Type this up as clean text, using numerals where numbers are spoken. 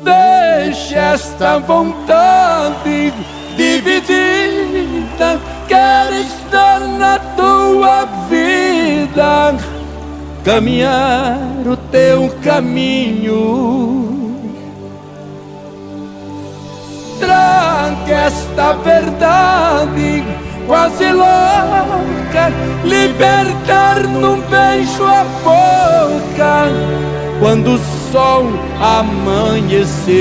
Deixe esta vontade dividida, quero estar na tua vida, caminhar o teu caminho. Traga esta verdade quase louca, libertar num beijo a boca quando o sol amanhecer.